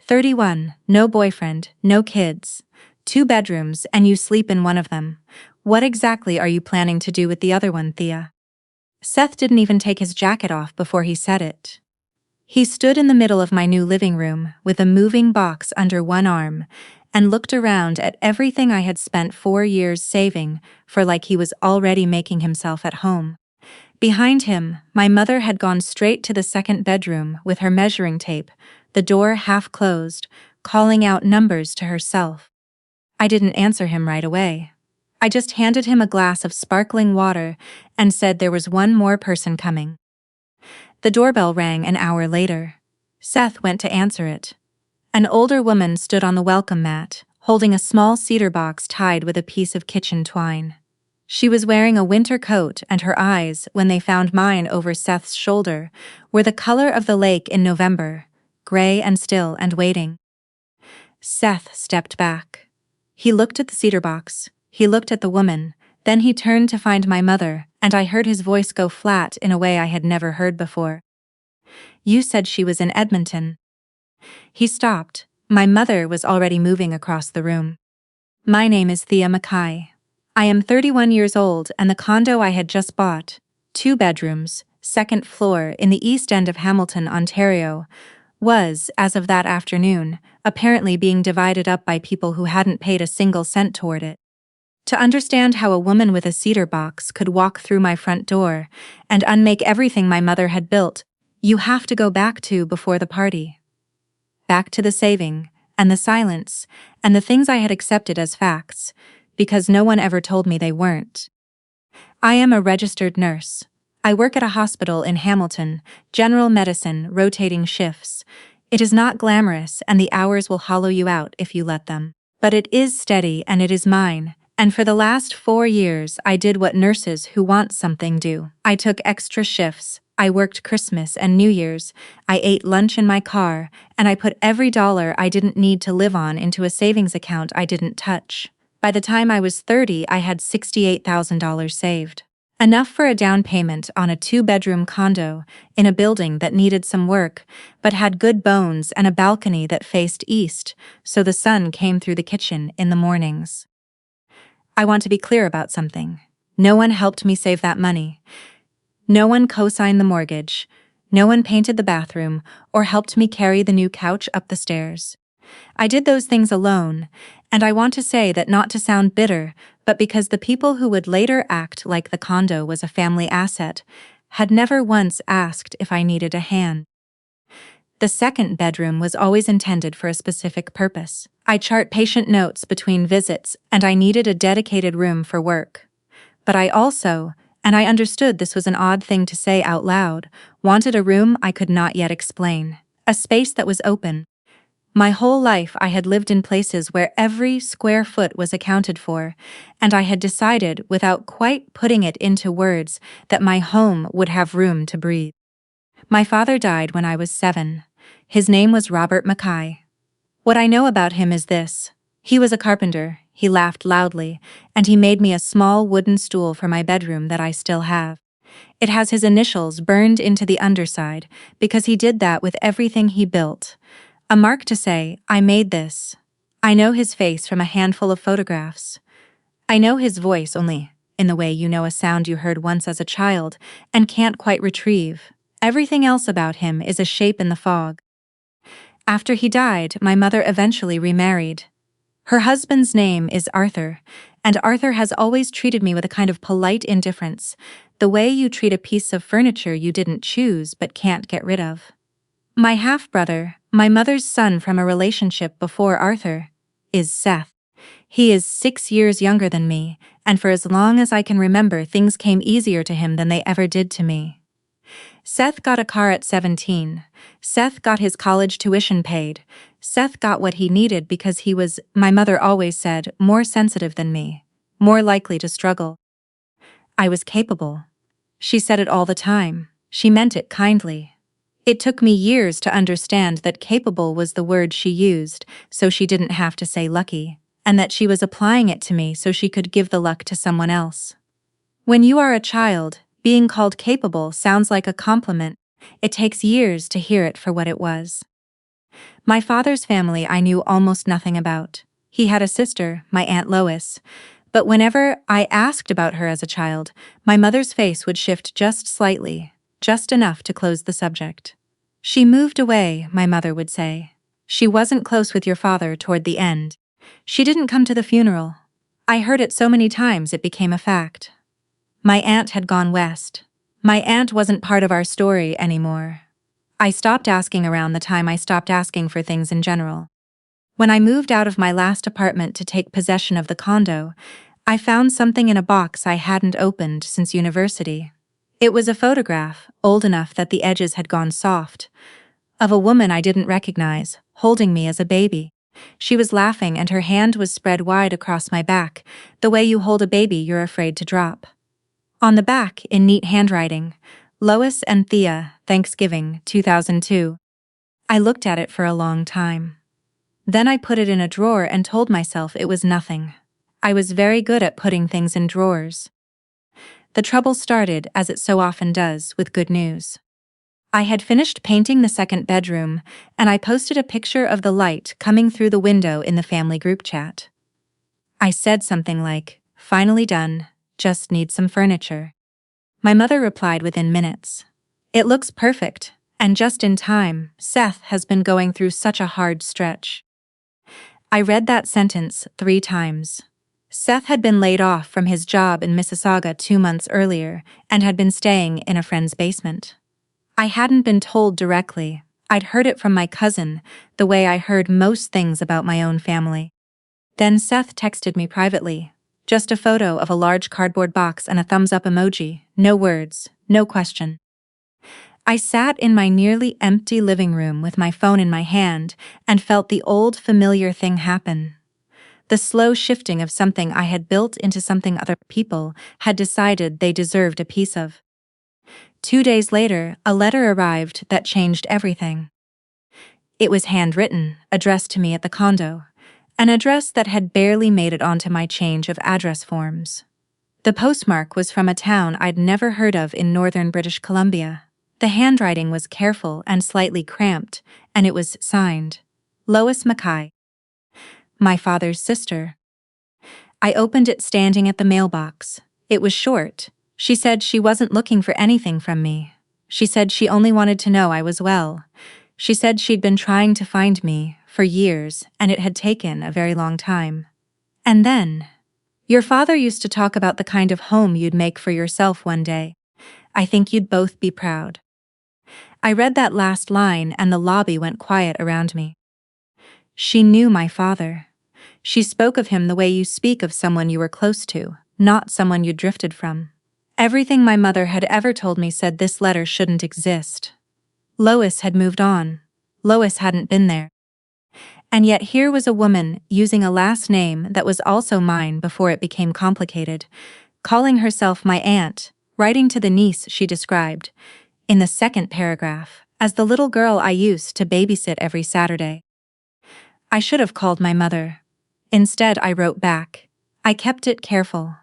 31, no boyfriend, no kids. 2 bedrooms and you sleep in one of them. What exactly are you planning to do with the other one, Thea? Seth didn't even take his jacket off before he said it. He stood in the middle of my new living room with a moving box under one arm and looked around at everything I had spent 4 years saving for like he was already making himself at home. Behind him, my mother had gone straight to the second bedroom with her measuring tape, the door half closed, calling out numbers to herself. I didn't answer him right away. I just handed him a glass of sparkling water and said there was one more person coming. The doorbell rang an hour later. Seth went to answer it. An older woman stood on the welcome mat, holding a small cedar box tied with a piece of kitchen twine. She was wearing a winter coat and her eyes, when they found mine over Seth's shoulder, were the color of the lake in November, gray and still and waiting. Seth stepped back. He looked at the cedar box, he looked at the woman, then he turned to find my mother, and I heard his voice go flat in a way I had never heard before. You said she was in Edmonton. He stopped. My mother was already moving across the room. My name is Thea Mackay. I am 31 years old and the condo I had just bought, 2 bedrooms, second floor in the East End of Hamilton, Ontario, was, as of that afternoon, apparently being divided up by people who hadn't paid a single cent toward it. To understand how a woman with a cedar box could walk through my front door and unmake everything my mother had built, you have to go back to before the party. Back to the saving, and the silence, and the things I had accepted as facts, because no one ever told me they weren't. I am a registered nurse. I work at a hospital in Hamilton, general medicine, rotating shifts. It is not glamorous and the hours will hollow you out if you let them. But it is steady and it is mine, and for the last 4 years I did what nurses who want something do. I took extra shifts, I worked Christmas and New Year's, I ate lunch in my car, and I put every dollar I didn't need to live on into a savings account I didn't touch. By the time I was 30, I had $68,000 saved. Enough for a down payment on a 2-bedroom condo in a building that needed some work, but had good bones and a balcony that faced east, so the sun came through the kitchen in the mornings. I want to be clear about something. No one helped me save that money. No one co-signed the mortgage. No one painted the bathroom or helped me carry the new couch up the stairs. I did those things alone, and I want to say that not to sound bitter, but because the people who would later act like the condo was a family asset had never once asked if I needed a hand. The second bedroom was always intended for a specific purpose. I chart patient notes between visits, and I needed a dedicated room for work. But I also, and I understood this was an odd thing to say out loud, wanted a room I could not yet explain, a space that was open. My whole life I had lived in places where every square foot was accounted for, and I had decided, without quite putting it into words, that my home would have room to breathe. My father died when I was 7. His name was Robert Mackay. What I know about him is this. He was a carpenter, he laughed loudly, and he made me a small wooden stool for my bedroom that I still have. It has his initials burned into the underside, because he did that with everything he built. A mark to say, I made this. I know his face from a handful of photographs. I know his voice only, in the way you know a sound you heard once as a child, and can't quite retrieve. Everything else about him is a shape in the fog. After he died, my mother eventually remarried. Her husband's name is Arthur, and Arthur has always treated me with a kind of polite indifference, the way you treat a piece of furniture you didn't choose but can't get rid of. My half-brother, my mother's son from a relationship before Arthur, is Seth. He is 6 years younger than me, and for as long as I can remember, things came easier to him than they ever did to me. Seth got a car at 17. Seth got his college tuition paid. Seth got what he needed because he was, my mother always said, more sensitive than me, more likely to struggle. I was capable. She said it all the time. She meant it kindly. It took me years to understand that capable was the word she used, so she didn't have to say lucky, and that she was applying it to me so she could give the luck to someone else. When you are a child, being called capable sounds like a compliment. It takes years to hear it for what it was. My father's family I knew almost nothing about. He had a sister, my Aunt Lois, but whenever I asked about her as a child, my mother's face would shift just slightly, just enough to close the subject. She moved away, my mother would say. She wasn't close with your father toward the end. She didn't come to the funeral. I heard it so many times it became a fact. My aunt had gone west. My aunt wasn't part of our story anymore. I stopped asking around the time I stopped asking for things in general. When I moved out of my last apartment to take possession of the condo, I found something in a box I hadn't opened since university. It was a photograph, old enough that the edges had gone soft, of a woman I didn't recognize, holding me as a baby. She was laughing and her hand was spread wide across my back, the way you hold a baby you're afraid to drop. On the back, in neat handwriting, Lois and Thea, Thanksgiving, 2002. I looked at it for a long time. Then I put it in a drawer and told myself it was nothing. I was very good at putting things in drawers. The trouble started, as it so often does, with good news. I had finished painting the second bedroom, and I posted a picture of the light coming through the window in the family group chat. I said something like, "Finally done, just need some furniture." My mother replied within minutes. "It looks perfect, and just in time. Seth has been going through such a hard stretch." I read that sentence 3 times. Seth had been laid off from his job in Mississauga 2 months earlier and had been staying in a friend's basement. I hadn't been told directly. I'd heard it from my cousin, the way I heard most things about my own family. Then Seth texted me privately. Just a photo of a large cardboard box and a thumbs-up emoji, no words, no question. I sat in my nearly empty living room with my phone in my hand and felt the old familiar thing happen. The slow shifting of something I had built into something other people had decided they deserved a piece of. 2 days later, a letter arrived that changed everything. It was handwritten, addressed to me at the condo, an address that had barely made it onto my change of address forms. The postmark was from a town I'd never heard of in northern British Columbia. The handwriting was careful and slightly cramped, and it was signed, Lois Mackay, my father's sister. I opened it standing at the mailbox. It was short. She said she wasn't looking for anything from me. She said she only wanted to know I was well. She said she'd been trying to find me for years, and it had taken a very long time. And then, "Your father used to talk about the kind of home you'd make for yourself one day. I think you'd both be proud." I read that last line and the lobby went quiet around me. She knew my father. She spoke of him the way you speak of someone you were close to, not someone you drifted from. Everything my mother had ever told me said this letter shouldn't exist. Lois had moved on. Lois hadn't been there. And yet here was a woman using a last name that was also mine before it became complicated, calling herself my aunt, writing to the niece she described, in the second paragraph, as the little girl I used to babysit every Saturday. I should have called my mother. Instead, I wrote back. I kept it careful.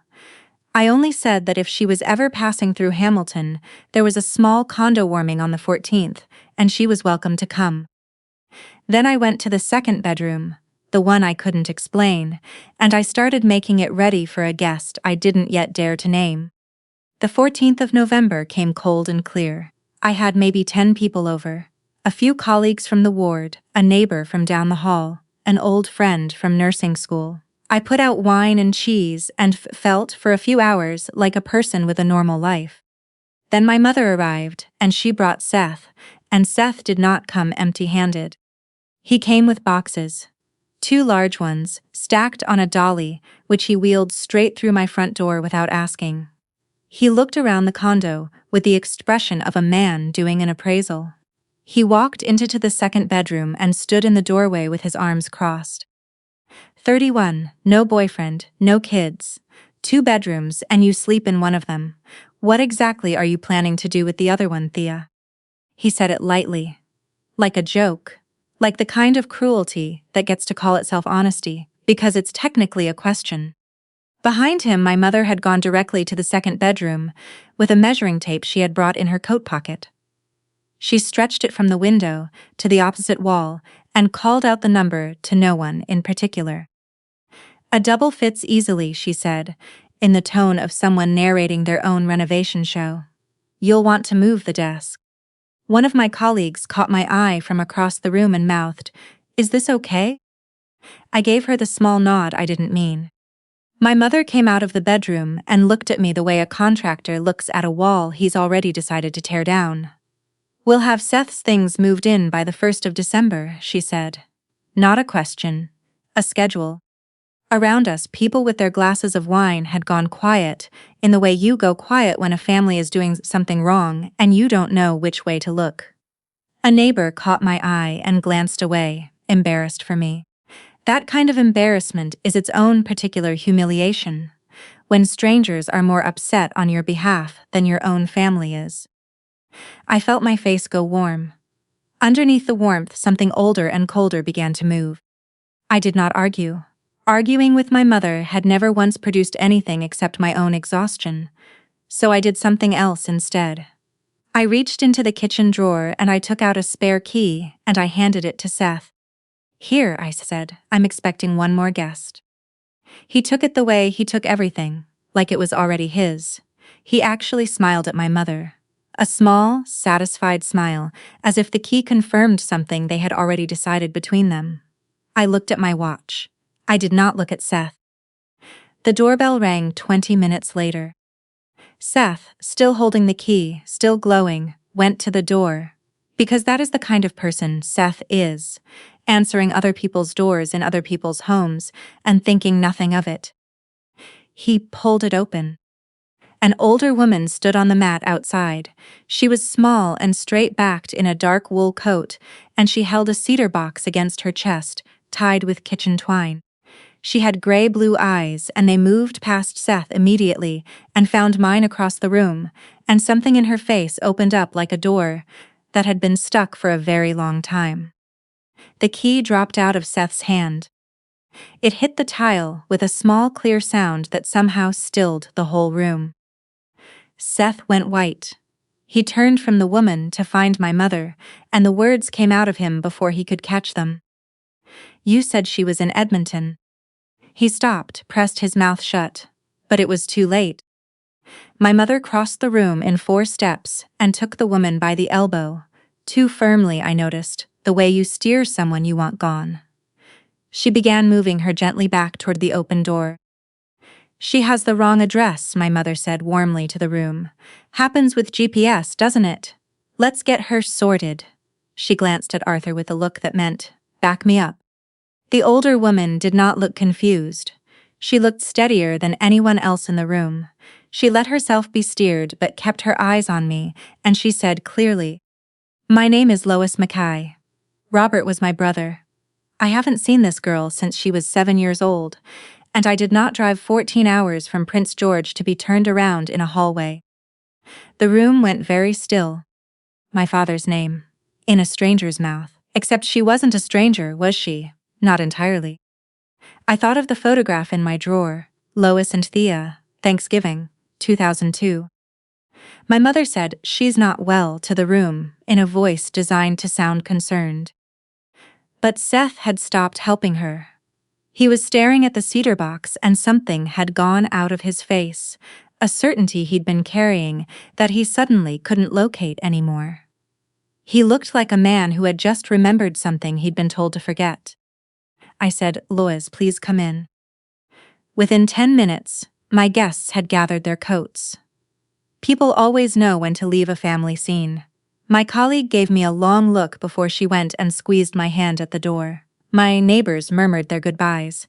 I only said that if she was ever passing through Hamilton, there was a small condo warming on the 14th, and she was welcome to come. Then I went to the second bedroom, the one I couldn't explain, and I started making it ready for a guest I didn't yet dare to name. The 14th of November came cold and clear. I had maybe 10 people over. A few colleagues from the ward, a neighbor from down the hall, an old friend from nursing school. I put out wine and cheese and felt for a few hours like a person with a normal life. Then my mother arrived, and she brought Seth, and Seth did not come empty-handed. He came with boxes. 2 large ones, stacked on a dolly, which he wheeled straight through my front door without asking. He looked around the condo with the expression of a man doing an appraisal. He walked into the second bedroom and stood in the doorway with his arms crossed. 31, no boyfriend, no kids, 2 bedrooms, and you sleep in one of them. What exactly are you planning to do with the other one, Thea? He said it lightly. Like a joke. Like the kind of cruelty that gets to call itself honesty, because it's technically a question. Behind him, my mother had gone directly to the second bedroom, with a measuring tape she had brought in her coat pocket. She stretched it from the window to the opposite wall and called out the number to no one in particular. "A double fits easily," she said, in the tone of someone narrating their own renovation show. "You'll want to move the desk." One of my colleagues caught my eye from across the room and mouthed, "Is this okay?" I gave her the small nod I didn't mean. My mother came out of the bedroom and looked at me the way a contractor looks at a wall he's already decided to tear down. "We'll have Seth's things moved in by the 1st of December, she said. Not a question. A schedule. Around us, people with their glasses of wine had gone quiet, in the way you go quiet when a family is doing something wrong and you don't know which way to look. A neighbor caught my eye and glanced away, embarrassed for me. That kind of embarrassment is its own particular humiliation, when strangers are more upset on your behalf than your own family is. I felt my face go warm. Underneath the warmth, something older and colder began to move. I did not argue. Arguing with my mother had never once produced anything except my own exhaustion, so I did something else instead. I reached into the kitchen drawer and I took out a spare key and I handed it to Seth. "Here," I said, "I'm expecting one more guest." He took it the way he took everything, like it was already his. He actually smiled at my mother. A small, satisfied smile, as if the key confirmed something they had already decided between them. I looked at my watch. I did not look at Seth. The doorbell rang 20 minutes later. Seth, still holding the key, still glowing, went to the door. Because that is the kind of person Seth is, answering other people's doors in other people's homes and thinking nothing of it. He pulled it open. An older woman stood on the mat outside. She was small and straight-backed in a dark wool coat, and she held a cedar box against her chest, tied with kitchen twine. She had gray-blue eyes, and they moved past Seth immediately and found mine across the room, and something in her face opened up like a door that had been stuck for a very long time. The key dropped out of Seth's hand. It hit the tile with a small clear sound that somehow stilled the whole room. Seth went white. He turned from the woman to find my mother, and the words came out of him before he could catch them. "You said she was in Edmonton." He stopped, pressed his mouth shut, but it was too late. My mother crossed the room in 4 steps and took the woman by the elbow, too firmly, I noticed, the way you steer someone you want gone. She began moving her gently back toward the open door. "She has the wrong address," my mother said warmly to the room. "Happens with GPS, doesn't it? Let's get her sorted." She glanced at Arthur with a look that meant, "Back me up." The older woman did not look confused. She looked steadier than anyone else in the room. She let herself be steered but kept her eyes on me, and she said clearly, "My name is Lois Mackay. Robert was my brother. I haven't seen this girl since she was 7 years old, and I did not drive 14 hours from Prince George to be turned around in a hallway." The room went very still. My father's name. In a stranger's mouth. Except she wasn't a stranger, was she? Not entirely. I thought of the photograph in my drawer, Lois and Thea, Thanksgiving, 2002. My mother said, "She's not well," to the room, in a voice designed to sound concerned. But Seth had stopped helping her. He was staring at the cedar box and something had gone out of his face, a certainty he'd been carrying that he suddenly couldn't locate anymore. He looked like a man who had just remembered something he'd been told to forget. I said, "Lois, please come in." Within 10 minutes, my guests had gathered their coats. People always know when to leave a family scene. My colleague gave me a long look before she went and squeezed my hand at the door. My neighbors murmured their goodbyes.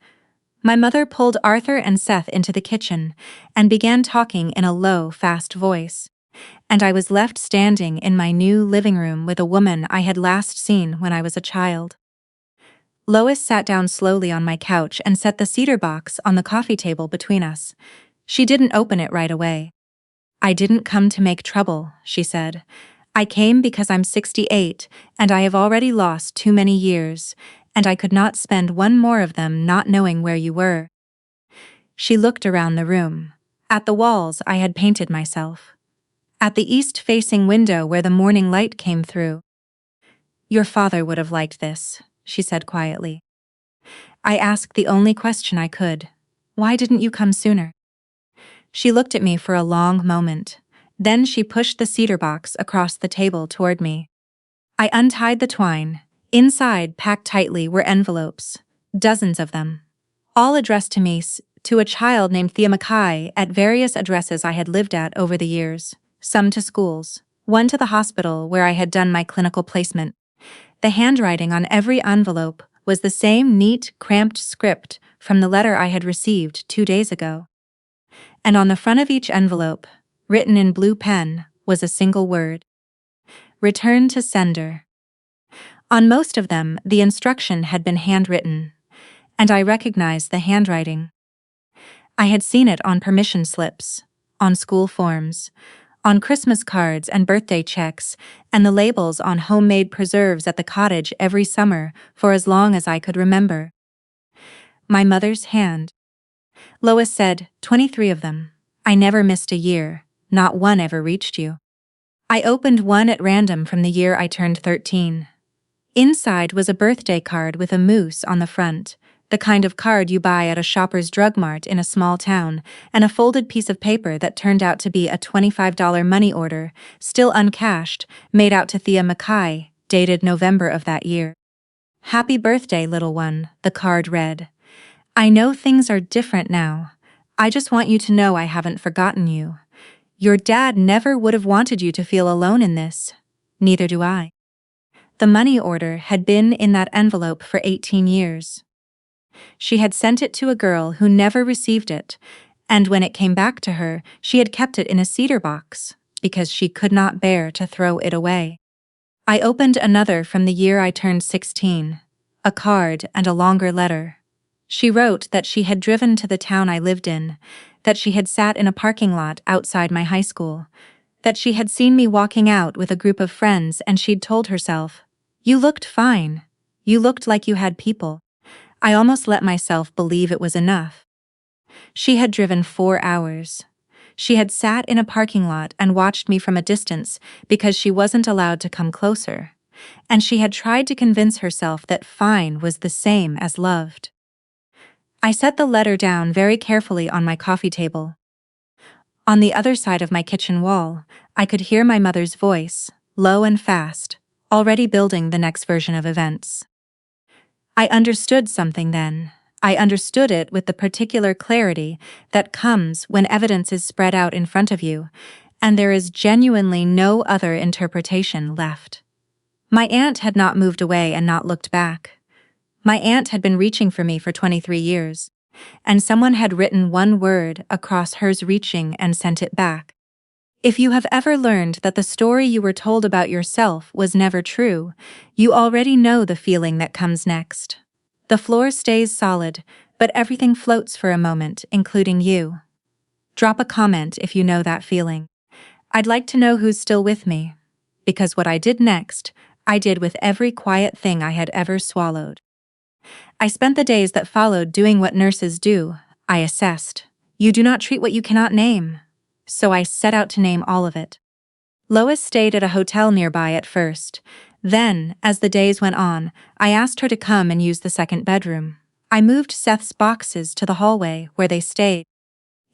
My mother pulled Arthur and Seth into the kitchen and began talking in a low, fast voice. And I was left standing in my new living room with a woman I had last seen when I was a child. Lois sat down slowly on my couch and set the cedar box on the coffee table between us. She didn't open it right away. "I didn't come to make trouble," she said. "I came because I'm 68 and I have already lost too many years, and I could not spend one more of them not knowing where you were." She looked around the room. At the walls I had painted myself. At the east-facing window where the morning light came through. "Your father would have liked this," she said quietly. I asked the only question I could. Why didn't you come sooner? She looked at me for a long moment. Then she pushed the cedar box across the table toward me. I untied the twine. Inside, packed tightly, were envelopes. Dozens of them. All addressed to me, to a child named Thea Mackay, at various addresses I had lived at over the years. Some to schools. One to the hospital where I had done my clinical placement. The handwriting on every envelope was the same neat, cramped script from the letter I had received 2 days ago. And on the front of each envelope, written in blue pen, was a single word. Return to sender. On most of them, the instruction had been handwritten, and I recognized the handwriting. I had seen it on permission slips, on school forms, on Christmas cards and birthday checks, and the labels on homemade preserves at the cottage every summer for as long as I could remember. My mother's hand. Lois said, 23 of them. I never missed a year, not one ever reached you. I opened one at random from the year I turned 13. Inside was a birthday card with a moose on the front, the kind of card you buy at a Shoppers Drug Mart in a small town, and a folded piece of paper that turned out to be a $25 money order, still uncashed, made out to Thea Mackay, dated November of that year. Happy birthday, little one, the card read. I know things are different now. I just want you to know I haven't forgotten you. Your dad never would have wanted you to feel alone in this. Neither do I. The money order had been in that envelope for 18 years. She had sent it to a girl who never received it, and when it came back to her, she had kept it in a cedar box, because she could not bear to throw it away. I opened another from the year I turned 16, a card and a longer letter. She wrote that she had driven to the town I lived in, that she had sat in a parking lot outside my high school, that she had seen me walking out with a group of friends and she'd told herself, "You looked fine. You looked like you had people." I almost let myself believe it was enough. She had driven 4 hours. She had sat in a parking lot and watched me from a distance because she wasn't allowed to come closer, and she had tried to convince herself that fine was the same as loved. I set the letter down very carefully on my coffee table. On the other side of my kitchen wall, I could hear my mother's voice, low and fast, already building the next version of events. I understood something then. I understood it with the particular clarity that comes when evidence is spread out in front of you, and there is genuinely no other interpretation left. My aunt had not moved away and not looked back. My aunt had been reaching for me for 23 years, and someone had written one word across hers reaching and sent it back. If you have ever learned that the story you were told about yourself was never true, you already know the feeling that comes next. The floor stays solid, but everything floats for a moment, including you. Drop a comment if you know that feeling. I'd like to know who's still with me, because what I did next, I did with every quiet thing I had ever swallowed. I spent the days that followed doing what nurses do. I assessed. You do not treat what you cannot name. So I set out to name all of it. Lois stayed at a hotel nearby at first. Then, as the days went on, I asked her to come and use the second bedroom. I moved Seth's boxes to the hallway where they stayed.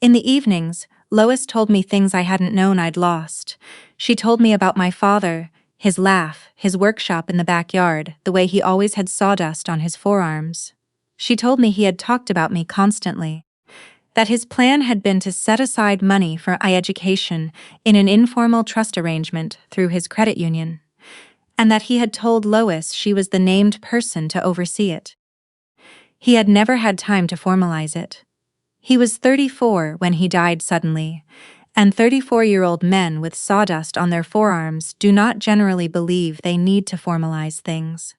In the evenings, Lois told me things I hadn't known I'd lost. She told me about my father, his laugh, his workshop in the backyard, the way he always had sawdust on his forearms. She told me he had talked about me constantly. That his plan had been to set aside money for my education in an informal trust arrangement through his credit union, and that he had told Lois she was the named person to oversee it. He had never had time to formalize it. He was 34 when he died suddenly, and 34-year-old men with sawdust on their forearms do not generally believe they need to formalize things.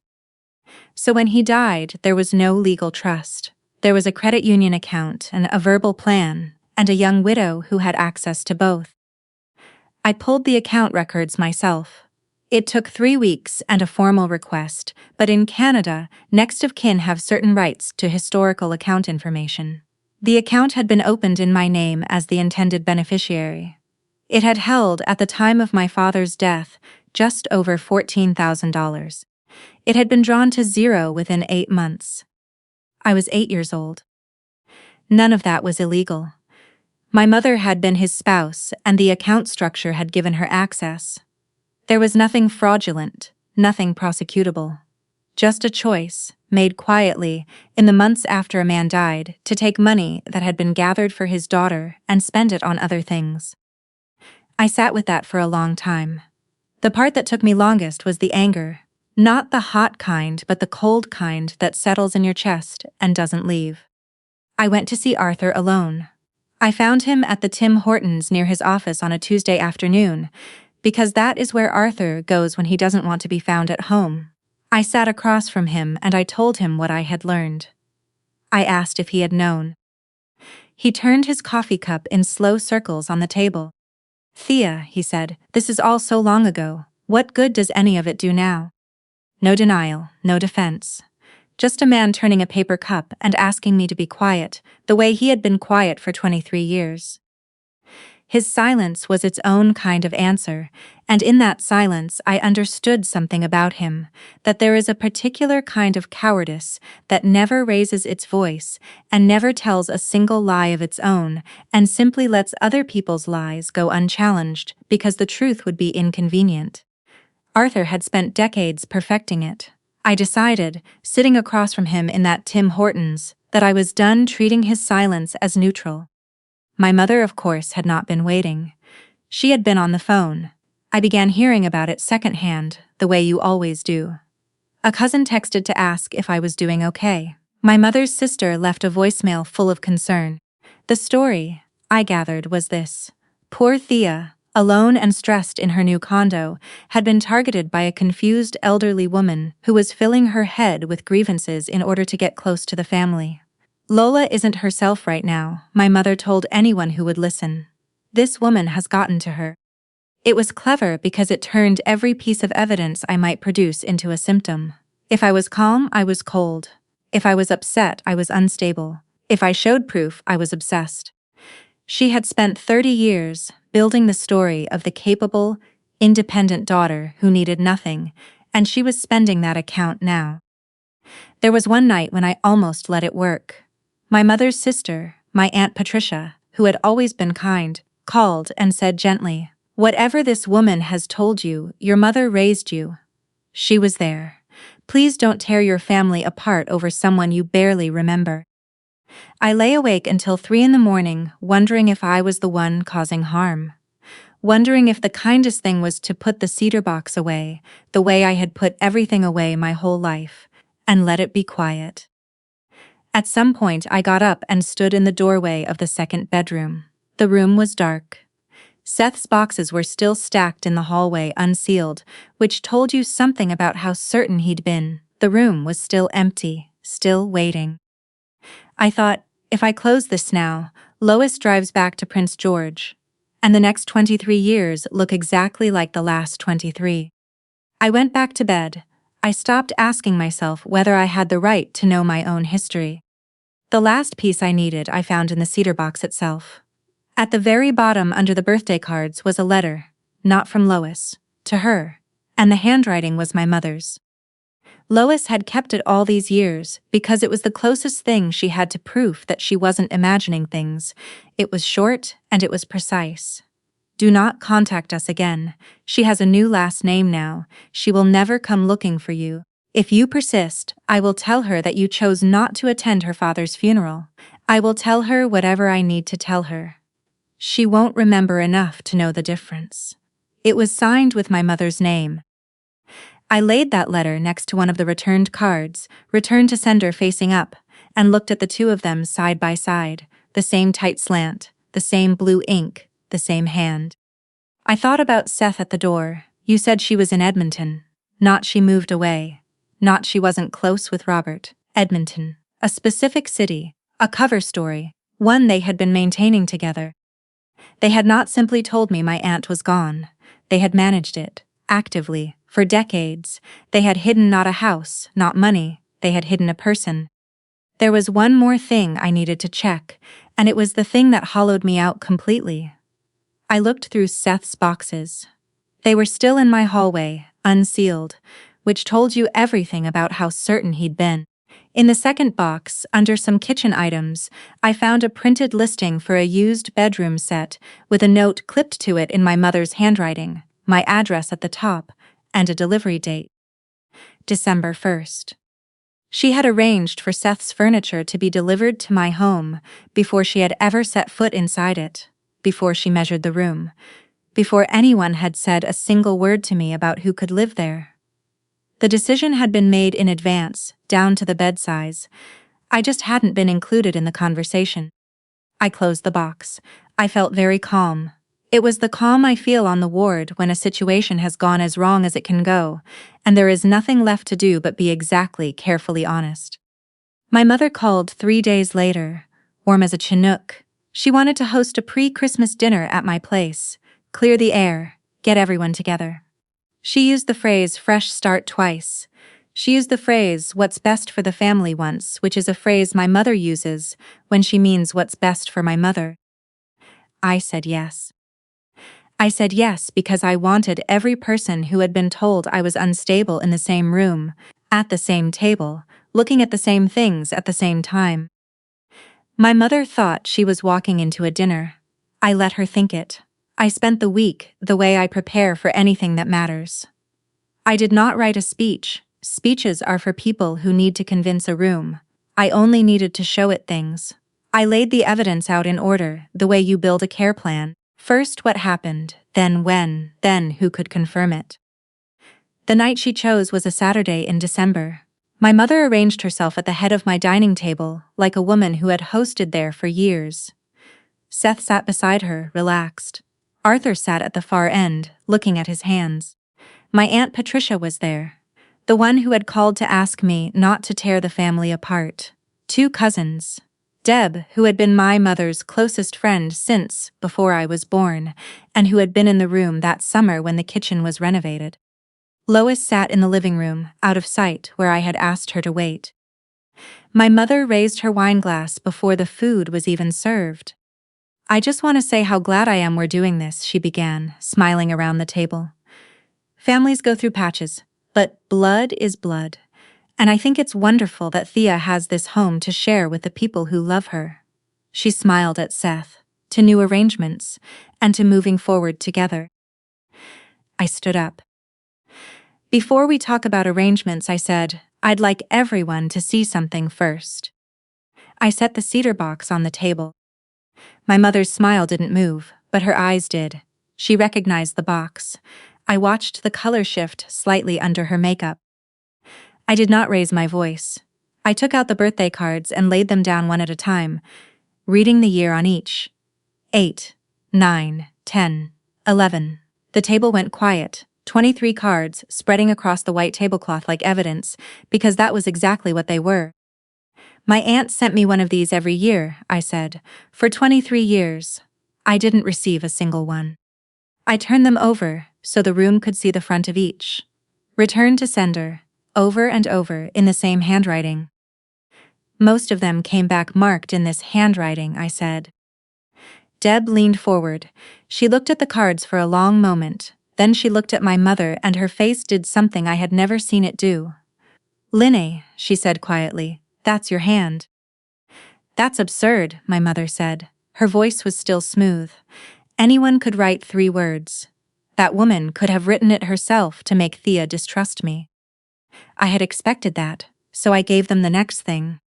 So when he died, there was no legal trust. There was a credit union account and a verbal plan, and a young widow who had access to both. I pulled the account records myself. It took 3 weeks and a formal request, but in Canada, next of kin have certain rights to historical account information. The account had been opened in my name as the intended beneficiary. It had held, at the time of my father's death, just over $14,000. It had been drawn to 0 within 8 months. I was 8 years old. None of that was illegal. My mother had been his spouse, and the account structure had given her access. There was nothing fraudulent, nothing prosecutable. Just a choice, made quietly, in the months after a man died, to take money that had been gathered for his daughter and spend it on other things. I sat with that for a long time. The part that took me longest was the anger. Not the hot kind, but the cold kind that settles in your chest and doesn't leave. I went to see Arthur alone. I found him at the Tim Hortons near his office on a Tuesday afternoon, because that is where Arthur goes when he doesn't want to be found at home. I sat across from him and I told him what I had learned. I asked if he had known. He turned his coffee cup in slow circles on the table. "Thea," he said, "this is all so long ago. What good does any of it do now?" No denial, no defense. Just a man turning a paper cup and asking me to be quiet, the way he had been quiet for 23 years. His silence was its own kind of answer, and in that silence I understood something about him, that there is a particular kind of cowardice that never raises its voice and never tells a single lie of its own and simply lets other people's lies go unchallenged because the truth would be inconvenient. Arthur had spent decades perfecting it. I decided, sitting across from him in that Tim Hortons, that I was done treating his silence as neutral. My mother, of course, had not been waiting. She had been on the phone. I began hearing about it secondhand, the way you always do. A cousin texted to ask if I was doing okay. My mother's sister left a voicemail full of concern. The story, I gathered, was this. Poor Thea, alone and stressed in her new condo, had been targeted by a confused elderly woman who was filling her head with grievances in order to get close to the family. Lola isn't herself right now, my mother told anyone who would listen. This woman has gotten to her. It was clever because it turned every piece of evidence I might produce into a symptom. If I was calm, I was cold. If I was upset, I was unstable. If I showed proof, I was obsessed. She had spent 30 years building the story of the capable, independent daughter who needed nothing, and she was spending that account now. There was one night when I almost let it work. My mother's sister, my Aunt Patricia, who had always been kind, called and said gently, "Whatever this woman has told you, your mother raised you. She was there. Please don't tear your family apart over someone you barely remember." I lay awake until 3 in the morning, wondering if I was the one causing harm. Wondering if the kindest thing was to put the cedar box away, the way I had put everything away my whole life, and let it be quiet. At some point I got up and stood in the doorway of the second bedroom. The room was dark. Seth's boxes were still stacked in the hallway unsealed, which told you something about how certain he'd been. The room was still empty, still waiting. I thought, if I close this now, Lois drives back to Prince George, and the next 23 years look exactly like the last 23. I went back to bed. I stopped asking myself whether I had the right to know my own history. The last piece I needed I found in the cedar box itself. At the very bottom under the birthday cards was a letter, not from Lois, to her, and the handwriting was my mother's. Lois had kept it all these years because it was the closest thing she had to proof that she wasn't imagining things. It was short and it was precise. "Do not contact us again. She has a new last name now. She will never come looking for you. If you persist, I will tell her that you chose not to attend her father's funeral. I will tell her whatever I need to tell her. She won't remember enough to know the difference." It was signed with my mother's name. I laid that letter next to one of the returned cards, returned to sender facing up, and looked at the two of them side by side, the same tight slant, the same blue ink, the same hand. I thought about Seth at the door. You said she was in Edmonton. Not she moved away. Not she wasn't close with Robert. Edmonton. A specific city. A cover story. One they had been maintaining together. They had not simply told me my aunt was gone. They had managed it, actively, for decades. They had hidden not a house, not money. They had hidden a person. There was one more thing I needed to check, and it was the thing that hollowed me out completely. I looked through Seth's boxes. They were still in my hallway, unsealed, which told you everything about how certain he'd been. In the second box, under some kitchen items, I found a printed listing for a used bedroom set with a note clipped to it in my mother's handwriting, my address at the top, and a delivery date. December 1st. She had arranged for Seth's furniture to be delivered to my home before she had ever set foot inside it, before she measured the room, before anyone had said a single word to me about who could live there. The decision had been made in advance, down to the bed size. I just hadn't been included in the conversation. I closed the box. I felt very calm. It was the calm I feel on the ward when a situation has gone as wrong as it can go, and there is nothing left to do but be exactly carefully honest. My mother called 3 days later, warm as a Chinook. She wanted to host a pre-Christmas dinner at my place, clear the air, get everyone together. She used the phrase fresh start twice. She used the phrase what's best for the family once, which is a phrase my mother uses when she means what's best for my mother. I said yes. I said yes because I wanted every person who had been told I was unstable in the same room, at the same table, looking at the same things at the same time. My mother thought she was walking into a dinner. I let her think it. I spent the week the way I prepare for anything that matters. I did not write a speech. Speeches are for people who need to convince a room. I only needed to show it things. I laid the evidence out in order, the way you build a care plan. First what happened, then when, then who could confirm it. The night she chose was a Saturday in December. My mother arranged herself at the head of my dining table, like a woman who had hosted there for years. Seth sat beside her, relaxed. Arthur sat at the far end, looking at his hands. My Aunt Patricia was there, the one who had called to ask me not to tear the family apart. 2 cousins. Deb, who had been my mother's closest friend since before I was born, and who had been in the room that summer when the kitchen was renovated. Lois sat in the living room, out of sight, where I had asked her to wait. My mother raised her wine glass before the food was even served. I just want to say how glad I am we're doing this, she began, smiling around the table. Families go through patches, but blood is blood. And I think it's wonderful that Thea has this home to share with the people who love her. She smiled at Seth, to new arrangements, and to moving forward together. I stood up. Before we talk about arrangements, I said, I'd like everyone to see something first. I set the cedar box on the table. My mother's smile didn't move, but her eyes did. She recognized the box. I watched the color shift slightly under her makeup. I did not raise my voice. I took out the birthday cards and laid them down one at a time, reading the year on each. 8, 9, 10, 11. The table went quiet, 23 cards spreading across the white tablecloth like evidence, because that was exactly what they were. My aunt sent me one of these every year, I said. For 23 years. I didn't receive a single one. I turned them over so the room could see the front of each. Return to sender, over and over in the same handwriting. Most of them came back marked in this handwriting, I said. Deb leaned forward. She looked at the cards for a long moment. Then she looked at my mother and her face did something I had never seen it do. Linnae, she said quietly, that's your hand. That's absurd, my mother said. Her voice was still smooth. Anyone could write 3 words. That woman could have written it herself to make Thea distrust me. I had expected that, so I gave them the next thing.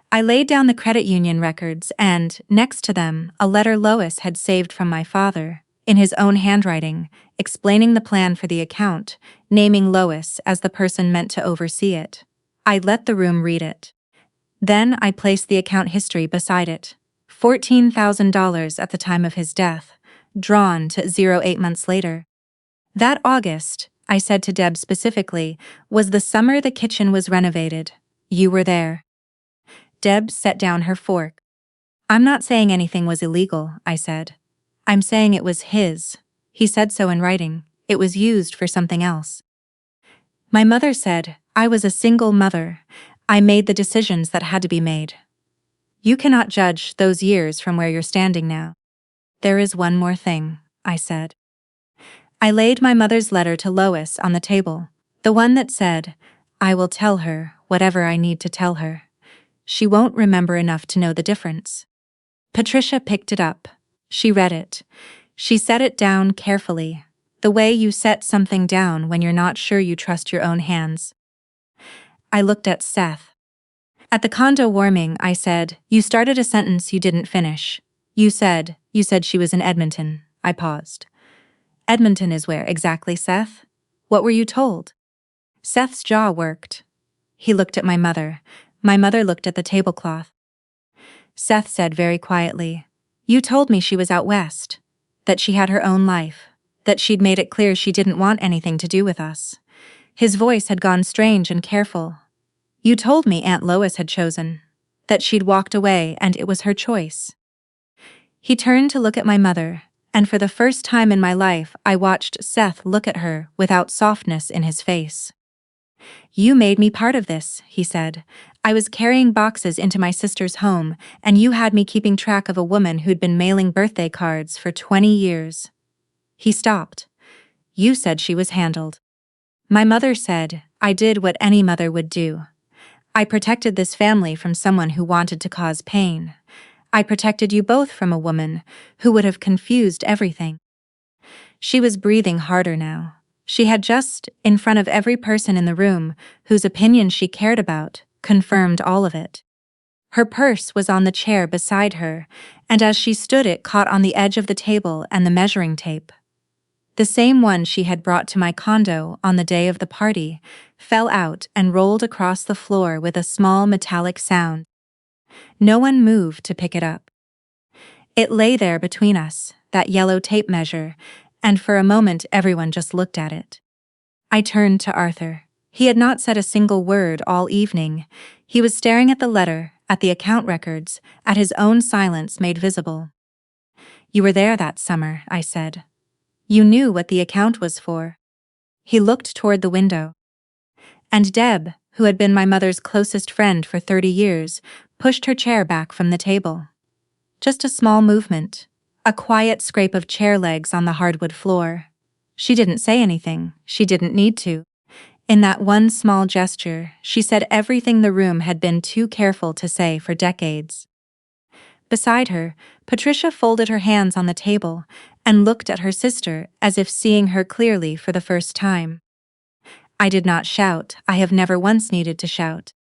I laid down the credit union records and, next to them, a letter Lois had saved from my father, in his own handwriting, explaining the plan for the account, naming Lois as the person meant to oversee it. I let the room read it. Then I placed the account history beside it. $14,000 at the time of his death, drawn to 8 months later. That August, I said to Deb specifically, was the summer the kitchen was renovated. You were there. Deb set down her fork. I'm not saying anything was illegal, I said. I'm saying it was his. He said so in writing. It was used for something else. My mother said, I was a single mother. I made the decisions that had to be made. You cannot judge those years from where you're standing now. There is one more thing, I said. I laid my mother's letter to Lois on the table. The one that said, "I will tell her whatever I need to tell her. She won't remember enough to know the difference." Patricia picked it up. She read it. She set it down carefully, the way you set something down when you're not sure you trust your own hands. I looked at Seth. At the condo warming, I said, "You started a sentence you didn't finish. You said she was in Edmonton." I paused. "Edmonton is where exactly, Seth? What were you told?" Seth's jaw worked. He looked at my mother. My mother looked at the tablecloth. Seth said very quietly, "You told me she was out west, that she had her own life, that she'd made it clear she didn't want anything to do with us." His voice had gone strange and careful. "You told me Aunt Lois had chosen, that she'd walked away and it was her choice." He turned to look at my mother, and for the first time in my life I watched Seth look at her without softness in his face. "You made me part of this," he said. "I was carrying boxes into my sister's home, and you had me keeping track of a woman who'd been mailing birthday cards for 20 years. He stopped. "You said she was handled." My mother said, "I did what any mother would do. I protected this family from someone who wanted to cause pain. I protected you both from a woman who would have confused everything." She was breathing harder now. She had just, in front of every person in the room whose opinion she cared about, confirmed all of it. Her purse was on the chair beside her, and as she stood it caught on the edge of the table and the measuring tape. The same one she had brought to my condo on the day of the party fell out and rolled across the floor with a small metallic sound. No one moved to pick it up. It lay there between us, that yellow tape measure, and for a moment everyone just looked at it. I turned to Arthur. He had not said a single word all evening. He was staring at the letter, at the account records, at his own silence made visible. "You were there that summer," I said. "You knew what the account was for." He looked toward the window. And Deb, who had been my mother's closest friend for 30 years, pushed her chair back from the table. Just a small movement, a quiet scrape of chair legs on the hardwood floor. She didn't say anything. She didn't need to. In that one small gesture, she said everything the room had been too careful to say for decades. Beside her, Patricia folded her hands on the table and looked at her sister as if seeing her clearly for the first time. I did not shout. I have never once needed to shout.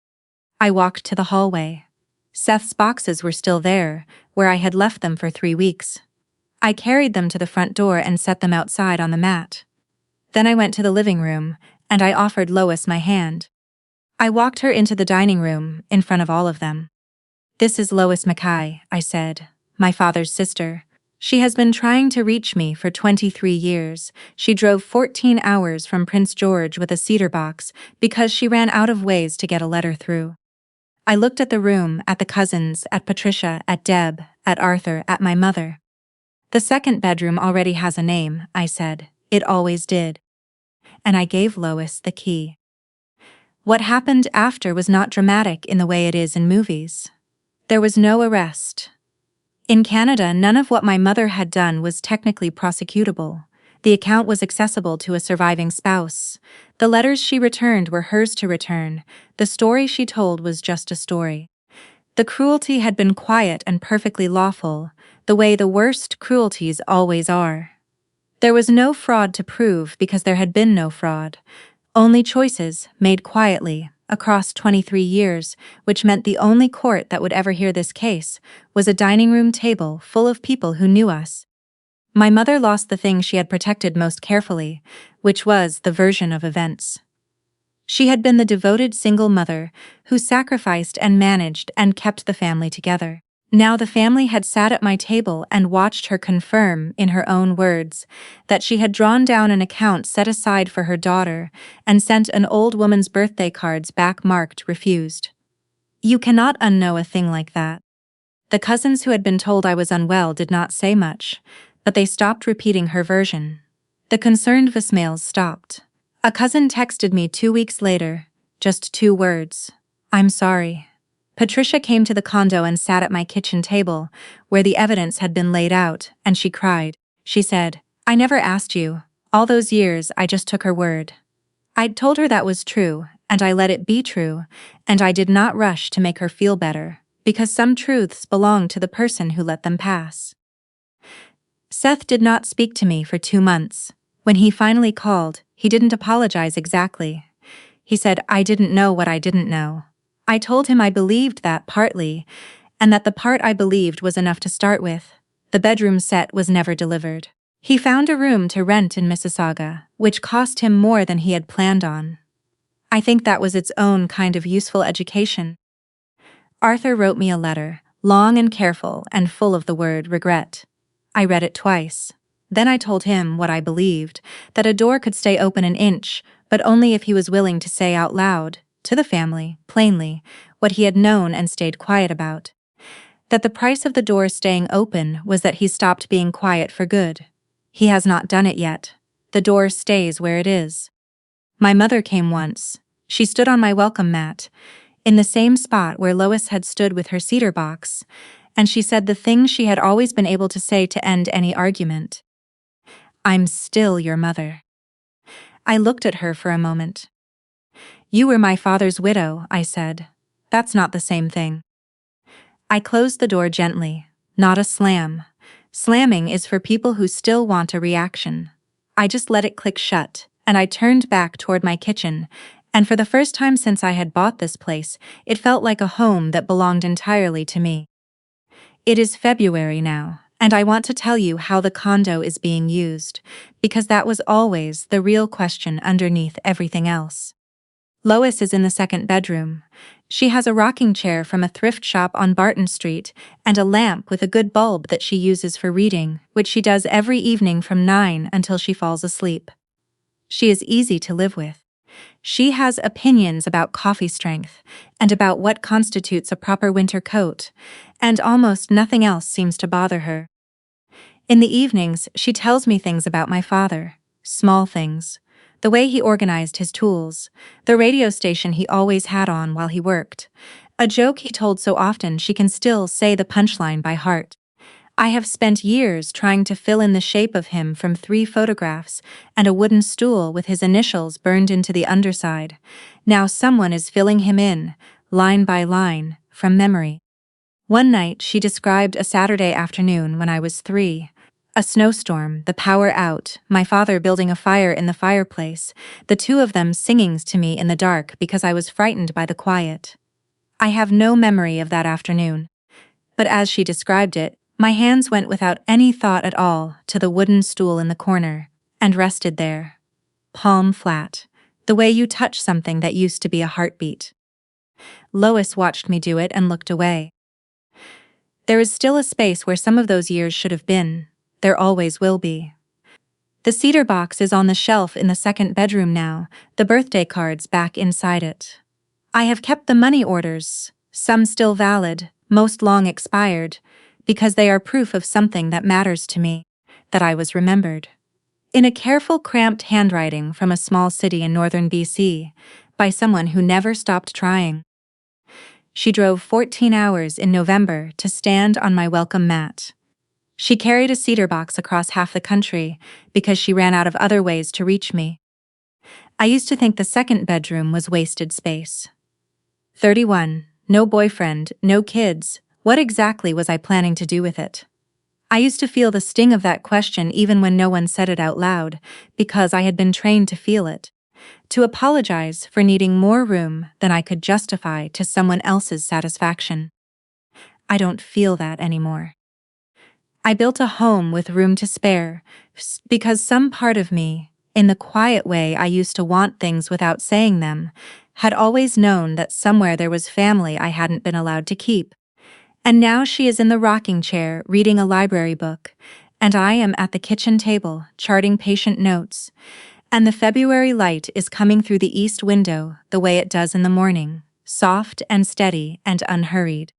I walked to the hallway. Seth's boxes were still there, where I had left them for 3 weeks. I carried them to the front door and set them outside on the mat. Then I went to the living room, and I offered Lois my hand. I walked her into the dining room, in front of all of them. "This is Lois Mackay," I said, "my father's sister. She has been trying to reach me for 23 years. She drove 14 hours from Prince George with a cedar box because she ran out of ways to get a letter through." I looked at the room, at the cousins, at Patricia, at Deb, at Arthur, at my mother. "The second bedroom already has a name," I said. "It always did." And I gave Lois the key. What happened after was not dramatic in the way it is in movies. There was no arrest. In Canada, none of what my mother had done was technically prosecutable. The account was accessible to a surviving spouse. The letters she returned were hers to return. The story she told was just a story. The cruelty had been quiet and perfectly lawful, the way the worst cruelties always are. There was no fraud to prove because there had been no fraud. Only choices, made quietly, across 23 years, which meant the only court that would ever hear this case was a dining room table full of people who knew us. My mother lost the thing she had protected most carefully, which was the version of events. She had been the devoted single mother who sacrificed and managed and kept the family together. Now the family had sat at my table and watched her confirm, in her own words, that she had drawn down an account set aside for her daughter and sent an old woman's birthday cards back marked refused. You cannot unknow a thing like that. The cousins who had been told I was unwell did not say much, but they stopped repeating her version. The concerned voicemails stopped. A cousin texted me 2 weeks later, just 2 words. "I'm sorry." Patricia came to the condo and sat at my kitchen table, where the evidence had been laid out, and she cried. She said, "I never asked you. All those years I just took her word. I'd told her that was true, and I let it be true, and I did not rush to make her feel better, because some truths belong to the person who let them pass. Seth did not speak to me for 2 months. When he finally called, he didn't apologize exactly. He said, "I didn't know what I didn't know." I told him I believed that partly, and that the part I believed was enough to start with. The bedroom set was never delivered. He found a room to rent in Mississauga, which cost him more than he had planned on. I think that was its own kind of useful education. Arthur wrote me a letter, long and careful and full of the word regret. I read it twice. Then I told him what I believed, that a door could stay open an inch, but only if he was willing to say out loud, to the family, plainly, what he had known and stayed quiet about. That the price of the door staying open was that he stopped being quiet for good. He has not done it yet. The door stays where it is. My mother came once. She stood on my welcome mat, in the same spot where Lois had stood with her cedar box, and she said the thing she had always been able to say to end any argument. "I'm still your mother." I looked at her for a moment. "You were my father's widow," I said. "That's not the same thing." I closed the door gently, not a slam. Slamming is for people who still want a reaction. I just let it click shut, and I turned back toward my kitchen, and for the first time since I had bought this place, it felt like a home that belonged entirely to me. It is February now, and I want to tell you how the condo is being used, because that was always the real question underneath everything else. Lois is in the second bedroom. She has a rocking chair from a thrift shop on Barton Street and a lamp with a good bulb that she uses for reading, which she does every evening from 9 until she falls asleep. She is easy to live with. She has opinions about coffee strength and about what constitutes a proper winter coat, and almost nothing else seems to bother her. In the evenings, she tells me things about my father, small things. The way he organized his tools, the radio station he always had on while he worked, a joke he told so often she can still say the punchline by heart. I have spent years trying to fill in the shape of him from 3 photographs and a wooden stool with his initials burned into the underside. Now someone is filling him in, line by line, from memory. One night she described a Saturday afternoon when I was 3. A snowstorm, the power out, my father building a fire in the fireplace, the two of them singing to me in the dark because I was frightened by the quiet. I have no memory of that afternoon. But as she described it, my hands went without any thought at all to the wooden stool in the corner, and rested there. Palm flat, the way you touch something that used to be a heartbeat. Lois watched me do it and looked away. There is still a space where some of those years should have been. There always will be. The cedar box is on the shelf in the second bedroom now, the birthday cards back inside it. I have kept the money orders, some still valid, most long expired, because they are proof of something that matters to me, that I was remembered. In a careful cramped handwriting from a small city in northern BC, by someone who never stopped trying. She drove 14 hours in November to stand on my welcome mat. She carried a cedar box across half the country because she ran out of other ways to reach me. I used to think the second bedroom was wasted space. 31. No boyfriend, no kids. What exactly was I planning to do with it? I used to feel the sting of that question even when no one said it out loud, because I had been trained to feel it. To apologize for needing more room than I could justify to someone else's satisfaction. I don't feel that anymore. I built a home with room to spare, because some part of me, in the quiet way I used to want things without saying them, had always known that somewhere there was family I hadn't been allowed to keep. And now she is in the rocking chair reading a library book, and I am at the kitchen table charting patient notes, and the February light is coming through the east window the way it does in the morning, soft and steady and unhurried.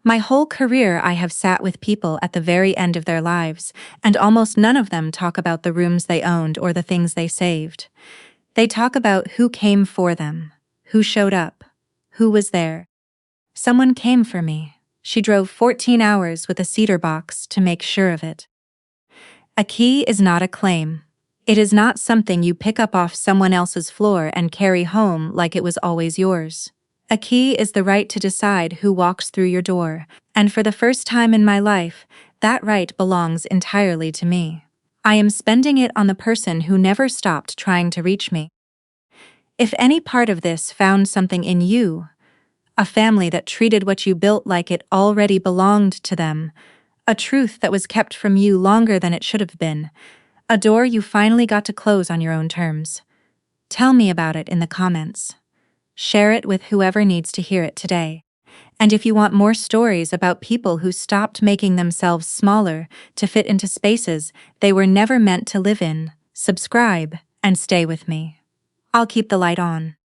My whole career I have sat with people at the very end of their lives, and almost none of them talk about the rooms they owned or the things they saved. They talk about who came for them, who showed up, who was there. Someone came for me. She drove 14 hours with a cedar box to make sure of it. A key is not a claim. It is not something you pick up off someone else's floor and carry home like it was always yours. A key is the right to decide who walks through your door, and for the first time in my life, that right belongs entirely to me. I am spending it on the person who never stopped trying to reach me. If any part of this found something in you, a family that treated what you built like it already belonged to them, a truth that was kept from you longer than it should have been, a door you finally got to close on your own terms, tell me about it in the comments. Share it with whoever needs to hear it today. And if you want more stories about people who stopped making themselves smaller to fit into spaces they were never meant to live in, subscribe and stay with me. I'll keep the light on.